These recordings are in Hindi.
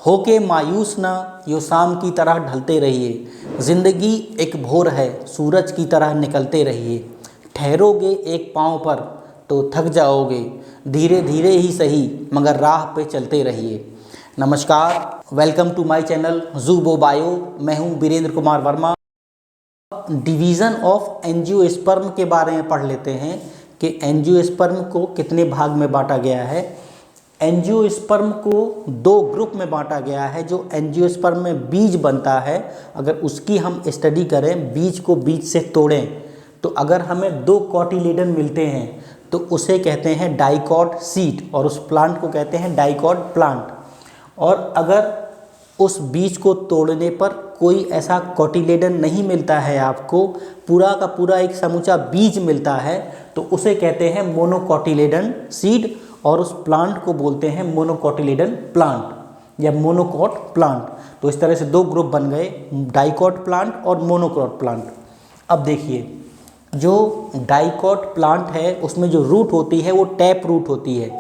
होके मायूस ना यो शाम की तरह ढलते रहिए। ज़िंदगी एक भोर है, सूरज की तरह निकलते रहिए। ठहरोगे एक पाँव पर तो थक जाओगे, धीरे धीरे ही सही मगर राह पे चलते रहिए। नमस्कार, welcome to my channel Zubo bio. मैं हूँ Virendra Kumar Verma. Division of angiosperm के बारे में पढ़ लेते हैं कि एंजियोस्पर्म को कितने भाग में बांटा गया है। एंजियोस्पर्म को दो ग्रुप में बांटा गया है। जो एंजियोस्पर्म में बीज बनता है, अगर उसकी हम स्टडी करें, बीज को बीज से तोड़ें, तो अगर हमें दो कॉटिलेडन मिलते हैं तो उसे कहते हैं डाइकॉट सीड और उस प्लांट को कहते हैं डाइकॉट प्लांट। और अगर उस बीज को तोड़ने पर कोई ऐसा कॉटिलेडन नहीं मिलता है, आपको पूरा का पूरा एक समूचा बीज मिलता है, तो उसे कहते हैं मोनोकॉटिलेडन सीड और उस प्लांट को बोलते हैं मोनोकॉटिलेडन प्लांट या मोनोकॉट प्लांट। तो इस तरह से दो ग्रुप बन गए, डाइकॉट प्लांट और मोनोकॉट प्लांट। अब देखिए, जो डाइकॉट प्लांट है उसमें जो रूट होती है वो टैप रूट होती है,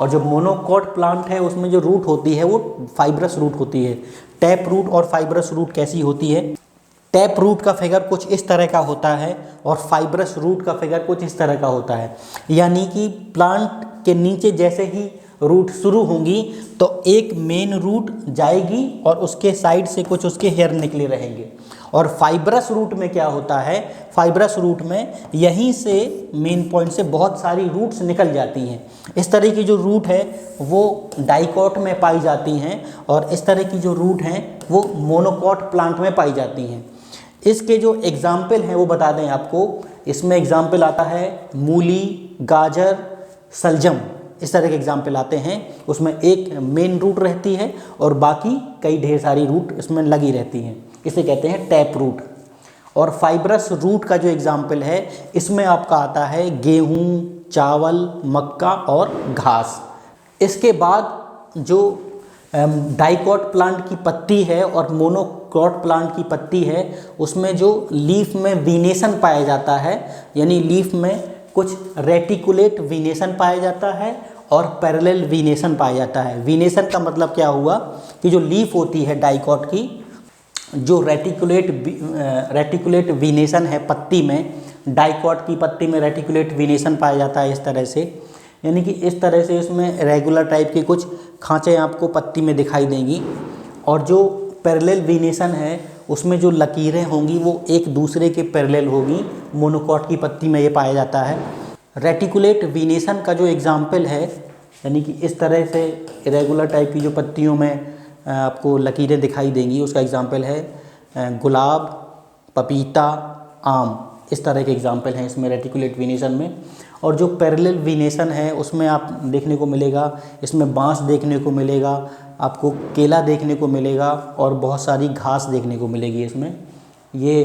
और जो मोनोकॉट प्लांट है उसमें जो रूट होती है वो फाइब्रस रूट होती है। टैप रूट और फाइब्रस रूट कैसी होती है? टैप रूट का फिगर कुछ इस तरह का होता है और फाइब्रस रूट का फिगर कुछ इस तरह का होता है। यानी कि प्लांट के नीचे जैसे ही रूट शुरू होंगी तो एक मेन रूट जाएगी और उसके साइड से कुछ उसके हेयर निकले रहेंगे। और फाइब्रस रूट में क्या होता है? फाइब्रस रूट में यहीं से मेन पॉइंट से बहुत सारी रूट्स निकल जाती हैं। इस तरह की जो रूट है वो डाइकॉट में पाई जाती हैं और इस तरह की जो रूट हैं वो मोनोकॉट प्लांट में पाई जाती हैं। इसके जो एग्जाम्पल हैं वो बता दें आपको। इसमें एग्जाम्पल आता है मूली, गाजर, सलजम, इस तरह के एग्जाम्पल आते हैं। उसमें एक मेन रूट रहती है और बाकी कई ढेर सारी रूट इसमें लगी रहती हैं। इसे कहते हैं टैप रूट। और फाइब्रस रूट का जो एग्जाम्पल है इसमें आपका आता है गेहूँ, चावल, मक्का और घास। इसके बाद जो डाइकॉट प्लांट की पत्ती है और मोनोकॉट प्लांट की पत्ती है उसमें जो लीफ में वीनेशन पाया जाता है, यानी लीफ में कुछ रेटिकुलेट वीनेशन पाया जाता है और पैरेलल वीनेशन पाया जाता है। वीनेशन का मतलब क्या हुआ कि जो लीफ होती है डाइकॉट की, जो रेटिकुलेट वीनेशन है पत्ती में, डाइकॉट की पत्ती में रेटिकुलेट वीनेशन पाया जाता है इस तरह से। यानी कि इस तरह से इसमें रेगुलर टाइप के कुछ खांचे आपको पत्ती में दिखाई देंगी। और जो पैरेलल वीनेशन है उसमें जो लकीरें होंगी वो एक दूसरे के पैरेलल होगी। मोनोकॉट की पत्ती में ये पाया जाता है। रेटिकुलेट वीनेशन का जो एग्जाम्पल है, यानी कि इस तरह से इरेगुलर टाइप की जो पत्तियों में आपको लकीरें दिखाई देंगी, उसका एग्जाम्पल है गुलाब, पपीता, आम। इस तरह के एग्जाम्पल हैं इसमें रेटिकुलेट वीनेशन में। और जो पैरेलल वीनेशन है उसमें आप देखने को मिलेगा, इसमें बांस देखने को मिलेगा, आपको केला देखने को मिलेगा और बहुत सारी घास देखने को मिलेगी इसमें। ये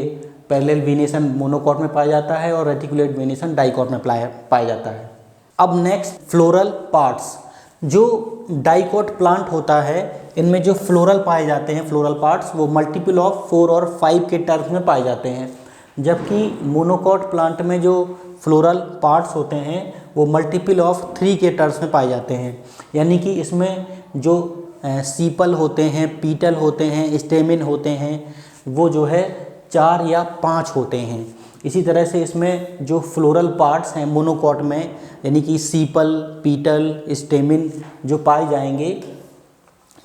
पैरेलल वीनेशन मोनोकॉट में पाया जाता है और रेटिकुलेट वीनेशन डाइकॉट में पाया जाता है। अब नेक्स्ट, फ्लोरल पार्ट्स। जो डाइकॉट प्लांट होता है इनमें जो फ्लोरल पाए जाते हैं, फ्लोरल पार्ट्स, वो मल्टीपल ऑफ 4 और 5 के टर्म्स में पाए जाते हैं। जबकि मोनोकॉट प्लांट में जो फ्लोरल पार्ट्स होते हैं वो मल्टीपल ऑफ 3 के टर्म्स में पाए जाते हैं। यानी कि इसमें जो सीपल होते हैं, पीटल होते हैं, स्टेमिन होते हैं, वो जो है 4 या 5 होते हैं। इसी तरह से इसमें जो फ्लोरल पार्ट्स हैं मोनोकॉट में, यानी कि सीपल, पीटल, स्टेमिन जो पाए जाएंगे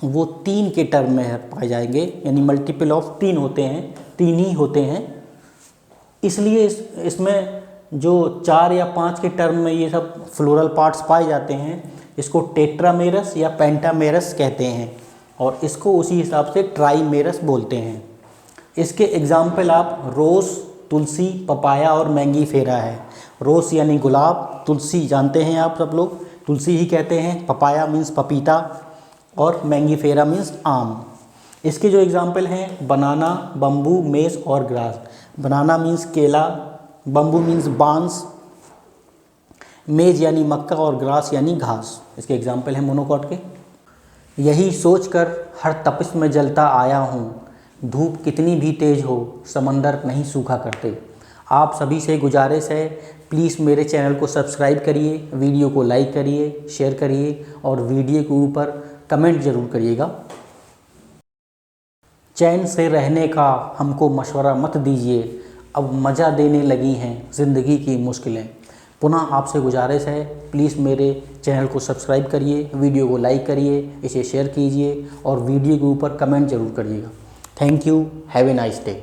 वो 3 के टर्म में पाए जाएंगे। यानी मल्टीपल ऑफ 3 होते हैं, 3 ही होते हैं। इसलिए इसमें जो 4 या 5 के टर्म में ये सब फ्लोरल पार्ट्स पाए जाते हैं, इसको टेट्रामेरस या पेंटामेरस कहते हैं और इसको उसी हिसाब से ट्राइमेरस बोलते हैं। इसके एग्जाम्पल आप रोज़, तुलसी, पपाया और मैंगीफेरा है। रोज़ यानी गुलाब, तुलसी जानते हैं आप सब लोग, तुलसी ही कहते हैं, पपाया मीन्स पपीता और मैंगीफेरा मीन्स आम। इसके जो एग्जाम्पल हैं बनाना, बम्बू, मेज और ग्रास। बनाना मीन्स केला, बम्बू मीन्स बांस, मेज यानी मक्का और ग्रास यानी घास। इसके एग्जाम्पल हैं मोनोकॉट के। यही सोचकर हर तपिश में जलता आया हूँ, धूप कितनी भी तेज़ हो समंदर नहीं सूखा करते। आप सभी से गुजारिश है, प्लीज़ मेरे चैनल को सब्सक्राइब करिए, वीडियो को लाइक करिए, शेयर करिए और वीडियो के ऊपर कमेंट ज़रूर करिएगा। चैन से रहने का हमको मशवरा मत दीजिए, अब मज़ा देने लगी हैं ज़िंदगी की मुश्किलें। पुनः आपसे गुजारिश है, प्लीज़ मेरे चैनल को सब्सक्राइब करिए, वीडियो को लाइक करिए, इसे शेयर कीजिए और वीडियो के ऊपर कमेंट ज़रूर करिएगा। Thank you, have a nice day.